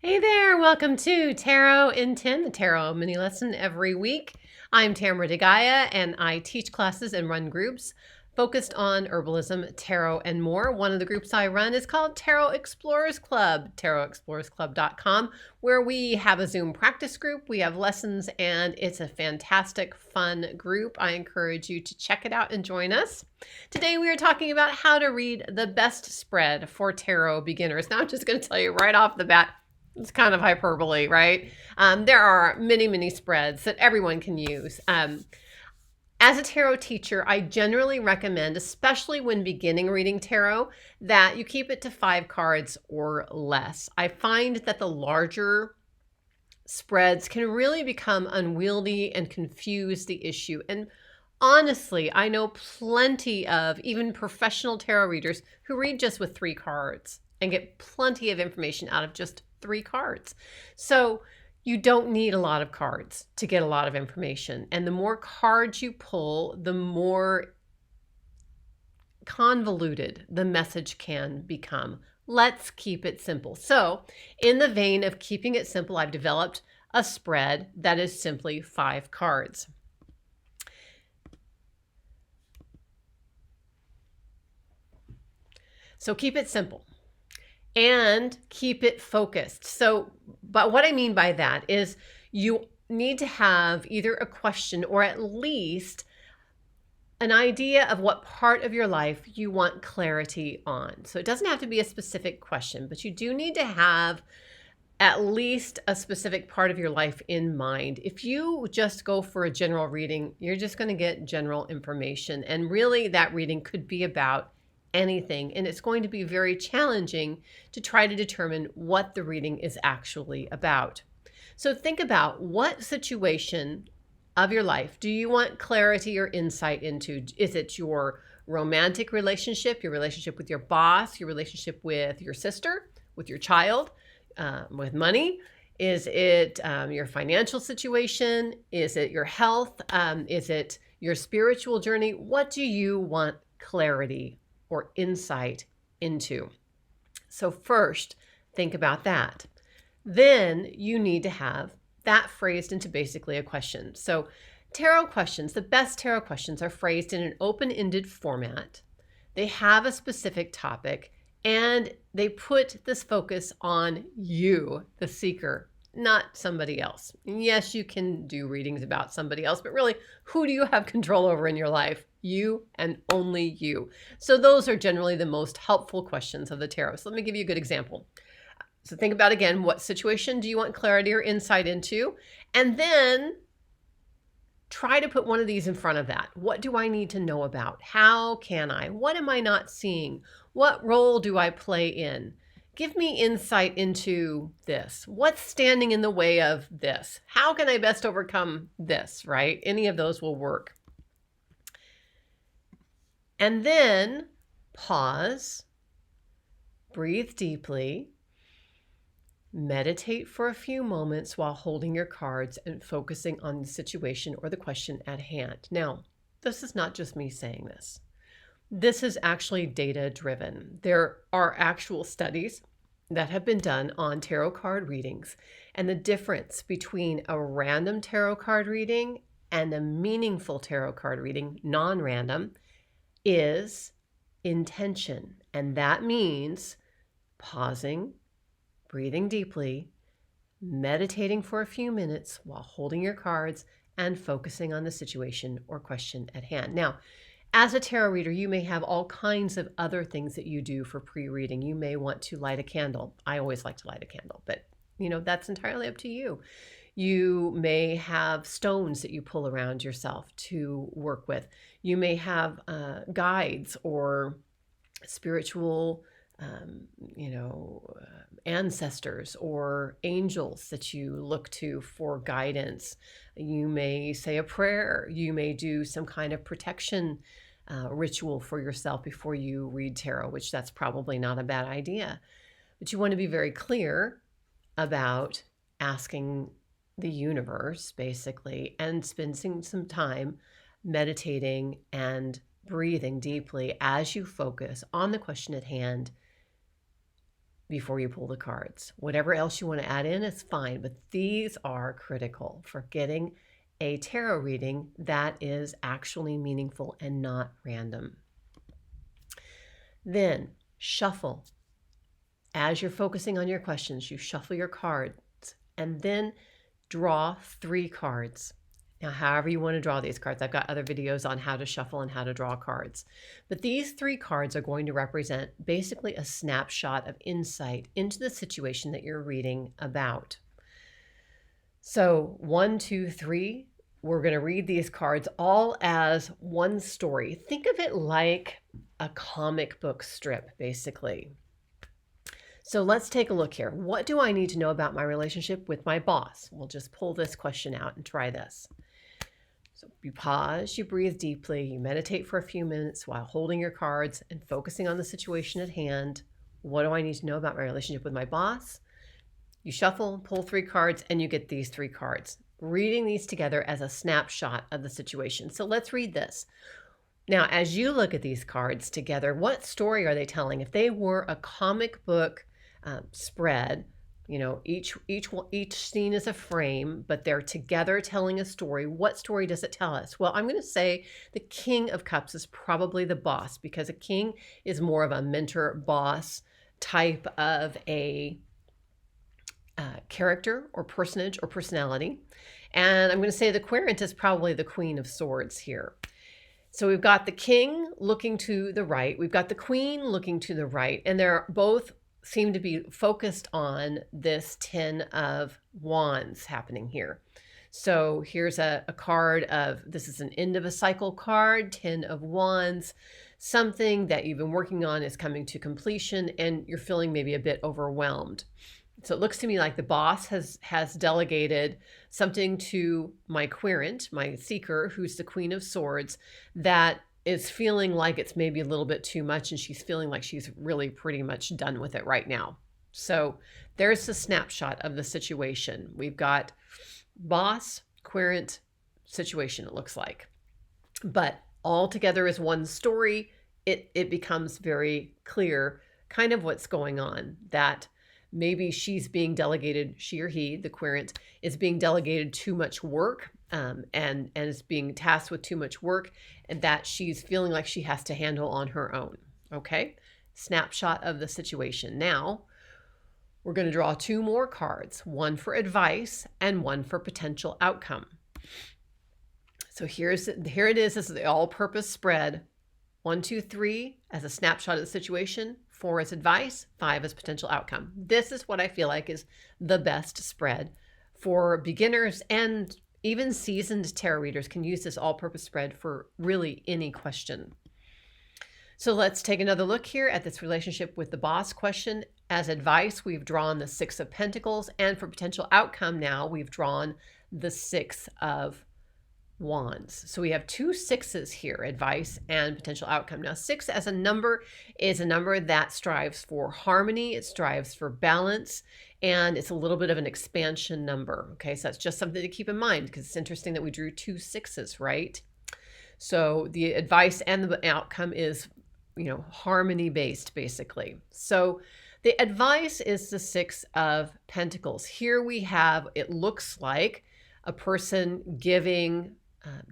Hey there, welcome to Tarot in 10, the Tarot mini lesson every week. I'm Tamara DeGaia and I teach classes and run groups focused on herbalism, tarot, and more. One of the groups I run is called Tarot Explorers Club, tarotexplorersclub.com, where we have a Zoom practice group, we have lessons, and it's a fantastic, fun group. I encourage you to check it out and join us. Today we are talking about how to read the best spread for tarot beginners. Now I'm just going to tell you right off the bat, it's kind of hyperbole, right? There are many, many spreads that everyone can use. As a tarot teacher, I generally recommend, especially when beginning reading tarot, that you keep it to 5 cards or less. I find that the larger spreads can really become unwieldy and confuse the issue. And honestly, I know plenty of even professional tarot readers who read just with 3 cards and get plenty of information out of just 3 cards. So you don't need a lot of cards to get a lot of information. And the more cards you pull, the more convoluted the message can become. Let's keep it simple. So in the vein of keeping it simple, I've developed a spread that is simply 5 cards. So keep it simple and keep it focused. But what I mean by that is you need to have either a question or at least an idea of what part of your life you want clarity on. So it doesn't have to be a specific question, but you do need to have at least a specific part of your life in mind. If you just go for a general reading, you're just going to get general information. And really that reading could be about anything, and it's going to be very challenging to try to determine what the reading is actually about. So think about what situation of your life do you want clarity or insight into? Is it your romantic relationship, your relationship with your boss, your relationship with your sister, with your child, with money? Is it your financial situation? Is it your health? Is it your spiritual journey? What do you want clarity or insight into? So first, think about that. Then you need to have that phrased into basically a question. So tarot questions, the best tarot questions are phrased in an open-ended format. They have a specific topic and they put this focus on you, the seeker, not somebody else. Yes, you can do readings about somebody else, but really, who do you have control over in your life? You and only you. So those are generally the most helpful questions of the tarot. So let me give you a good example. So think about, again, what situation do you want clarity or insight into? And then try to put one of these in front of that. What do I need to know about? How can I? What am I not seeing? What role do I play in? Give me insight into this. What's standing in the way of this? How can I best overcome this, right? Any of those will work. And then pause, breathe deeply, meditate for a few moments while holding your cards and focusing on the situation or the question at hand. Now, this is not just me saying this. This is actually data-driven. There are actual studies that have been done on tarot card readings, and the difference between a random tarot card reading and a meaningful tarot card reading, non-random, is intention. And that means pausing, breathing deeply, meditating for a few minutes while holding your cards and focusing on the situation or question at hand. Now, as a tarot reader, you may have all kinds of other things that you do for pre-reading. You may want to light a candle. I always like to light a candle, but that's entirely up to you. You may have stones that you pull around yourself to work with. You may have guides or spiritual ancestors or angels that you look to for guidance. You may say a prayer. You may do some kind of protection ritual for yourself before you read tarot, which that's probably not a bad idea. But you want to be very clear about asking the universe, basically, and spending some time meditating and breathing deeply as you focus on the question at hand, before you pull the cards. Whatever else you want to add in is fine, but these are critical for getting a tarot reading that is actually meaningful and not random. Then shuffle. As you're focusing on your questions, you shuffle your cards and then draw 3 cards. Now, however you want to draw these cards, I've got other videos on how to shuffle and how to draw cards. But these 3 cards are going to represent basically a snapshot of insight into the situation that you're reading about. So 1, 2, 3, we're going to read these cards all as one story. Think of it like a comic book strip, basically. So let's take a look here. What do I need to know about my relationship with my boss? We'll just pull this question out and try this. So you pause, you breathe deeply, you meditate for a few minutes while holding your cards and focusing on the situation at hand. What do I need to know about my relationship with my boss? You shuffle, pull 3 cards, and you get these 3 cards. Reading these together as a snapshot of the situation. So let's read this. Now, as you look at these cards together, what story are they telling? If they were a comic book spread, you know, each scene is a frame, but they're together telling a story. What story does it tell us? Well, I'm going to say the King of Cups is probably the boss, because a king is more of a mentor boss type of a character or personage or personality. And I'm going to say the Querent is probably the Queen of Swords here. So we've got the king looking to the right. We've got the queen looking to the right. And they're both seem to be focused on this 10 of Wands happening here. So here's a card of, this is an end of a cycle card, 10 of Wands. Something that you've been working on is coming to completion and you're feeling maybe a bit overwhelmed. So it looks to me like the boss has delegated something to my Querent, my seeker, who's the Queen of Swords, that is feeling like it's maybe a little bit too much, and she's feeling like she's really pretty much done with it right now. So there's a snapshot of the situation. We've got boss, Querent, situation, it looks like. But all together as one story, it becomes very clear kind of what's going on, that maybe she's being delegated, she or he, the Querent, is being delegated too much work and is being tasked with too much work, and that she's feeling like she has to handle on her own. Okay, snapshot of the situation. Now, we're going to draw 2 more cards, one for advice and one for potential outcome. So here it is. This is the all-purpose spread. 1, 2, 3 as a snapshot of the situation. 4 as advice, 5 as potential outcome. This is what I feel like is the best spread for beginners, and even seasoned tarot readers can use this all-purpose spread for really any question. So let's take another look here at this relationship with the boss question. As advice, we've drawn the 6 of Pentacles, and for potential outcome now, we've drawn the 6 of Wands. So we have 2 6s here, advice and potential outcome. Now 6 as a number is a number that strives for harmony, it strives for balance, and it's a little bit of an expansion number. Okay, so that's just something to keep in mind, because it's interesting that we drew 2 6s, right? So the advice and the outcome is, you know, harmony based basically. So the advice is the 6 of Pentacles. Here we have, it looks like a person giving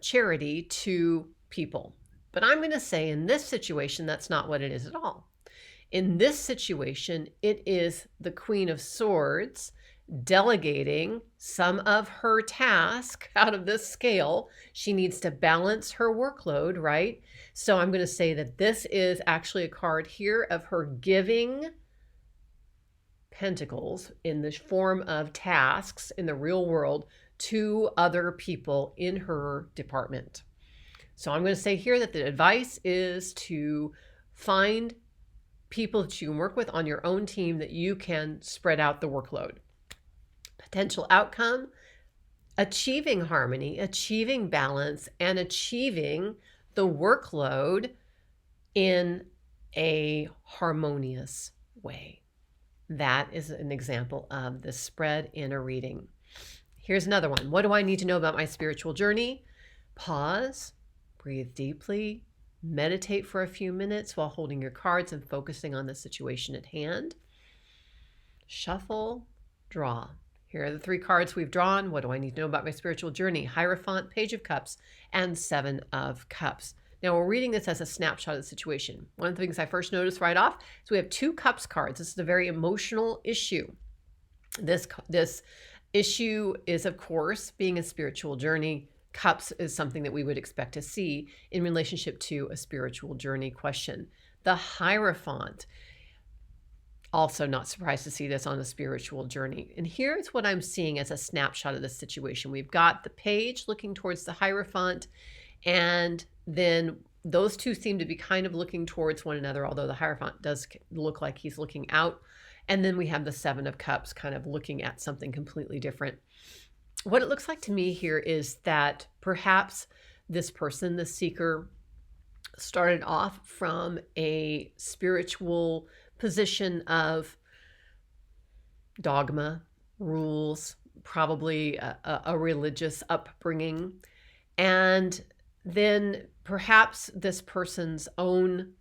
charity to people. But I'm going to say in this situation, that's not what it is at all. In this situation, it is the Queen of Swords delegating some of her task out of this scale. She needs to balance her workload, right? So I'm going to say that this is actually a card here of her giving Pentacles in the form of tasks in the real world to other people in her department. So I'm going to say here that the advice is to find people that you can work with on your own team that you can spread out the workload. Potential outcome, achieving harmony, achieving balance, and achieving the workload in a harmonious way. That is an example of the spread in a reading. Here's another one. What do I need to know about my spiritual journey? Pause, breathe deeply, meditate for a few minutes while holding your cards and focusing on the situation at hand. Shuffle, draw. Here are the 3 cards we've drawn. What do I need to know about my spiritual journey? Hierophant, Page of Cups, and 7 of Cups. Now we're reading this as a snapshot of the situation. One of the things I first noticed right off is we have 2 Cups cards. This is a very emotional issue. This issue is, of course, being a spiritual journey. Cups is something that we would expect to see in relationship to a spiritual journey question. The Hierophant, also not surprised to see this on a spiritual journey. And here's what I'm seeing as a snapshot of the situation. We've got the page looking towards the Hierophant, and then those two seem to be kind of looking towards one another, although the Hierophant does look like he's looking out. And then we have the 7 of Cups kind of looking at something completely different. What it looks like to me here is that perhaps this person, the seeker, started off from a spiritual position of dogma, rules, probably a religious upbringing. And then perhaps this person's own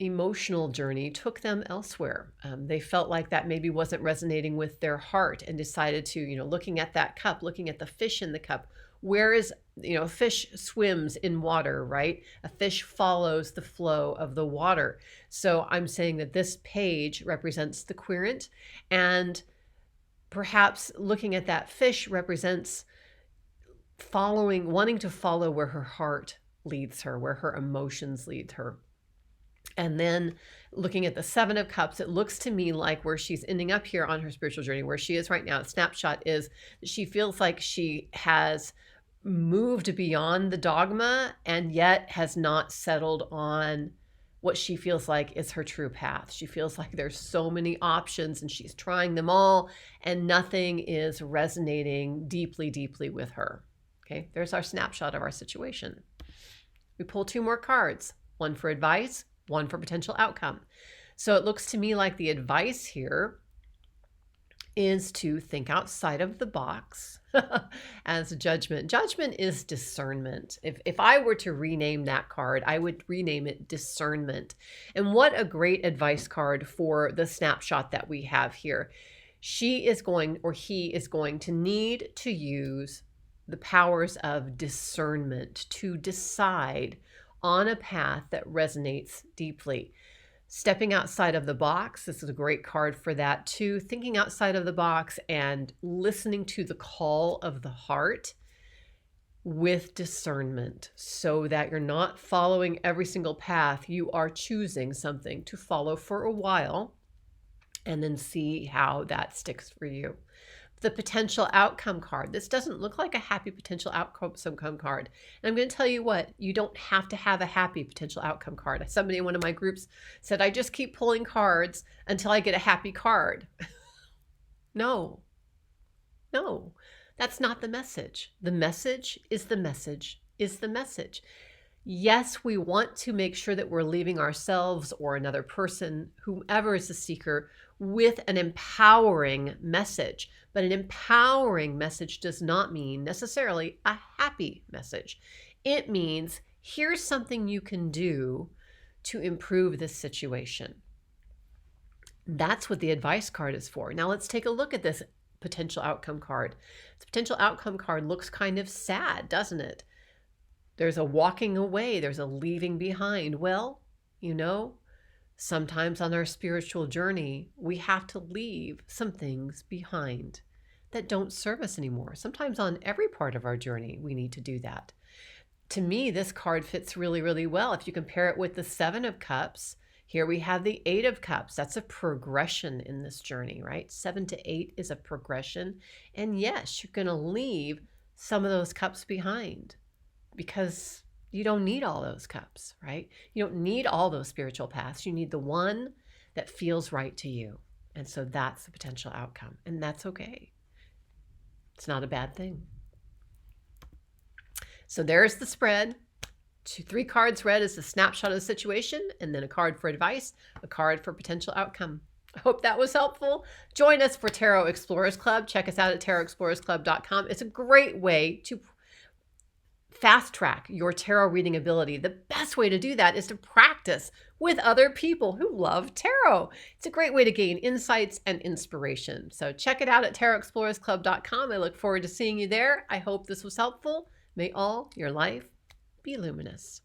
emotional journey took them elsewhere. They felt like that maybe wasn't resonating with their heart and decided to, looking at that cup, looking at the fish in the cup, where is, a fish swims in water, right? A fish follows the flow of the water. So I'm saying that this page represents the querent, and perhaps looking at that fish represents wanting to follow where her heart leads her, where her emotions lead her. And then looking at the 7 of Cups, it looks to me like where she's ending up here on her spiritual journey, where she is right now, the snapshot is that she feels like she has moved beyond the dogma and yet has not settled on what she feels like is her true path. She feels like there's so many options and she's trying them all and nothing is resonating deeply, deeply with her. Okay, there's our snapshot of our situation. We pull 2 more cards, one for advice, one for potential outcome. So it looks to me like the advice here is to think outside of the box as judgment. Judgment is discernment. If I were to rename that card, I would rename it discernment. And what a great advice card for the snapshot that we have here. She is going, or he is going to need to use the powers of discernment to decide on a path that resonates deeply. Stepping outside of the box, this is a great card for that too. Thinking outside of the box and listening to the call of the heart with discernment so that you're not following every single path. You are choosing something to follow for a while and then see how that sticks for you. The potential outcome card. This doesn't look like a happy potential outcome card. And I'm going to tell you what, you don't have to have a happy potential outcome card. Somebody in one of my groups said, I just keep pulling cards until I get a happy card. No, that's not the message. The message is the message is the message. Yes, we want to make sure that we're leaving ourselves or another person, whomever is the seeker, with an empowering message. But an empowering message does not mean necessarily a happy message. It means here's something you can do to improve this situation. That's what the advice card is for. Now let's take a look at this potential outcome card. The potential outcome card looks kind of sad, doesn't it? There's a walking away, there's a leaving behind. Well, sometimes on our spiritual journey, we have to leave some things behind that don't serve us anymore. Sometimes on every part of our journey, we need to do that. To me, this card fits really, really well. If you compare it with the 7 of Cups, here we have the 8 of Cups. That's a progression in this journey, right? 7 to 8 is a progression. And yes, you're going to leave some of those cups behind because you don't need all those cups, right? You don't need all those spiritual paths. You need the one that feels right to you. And so that's the potential outcome. And that's okay. It's not a bad thing. So there's the spread. 3 cards read as a snapshot of the situation, and then a card for advice, a card for potential outcome. I hope that was helpful. Join us for Tarot Explorers Club. Check us out at tarotexplorersclub.com. It's a great way to fast track your tarot reading ability, the best way to do that is to practice with other people who love tarot. It's a great way to gain insights and inspiration. So check it out at tarotexplorersclub.com. I look forward to seeing you there. I hope this was helpful. May all your life be luminous.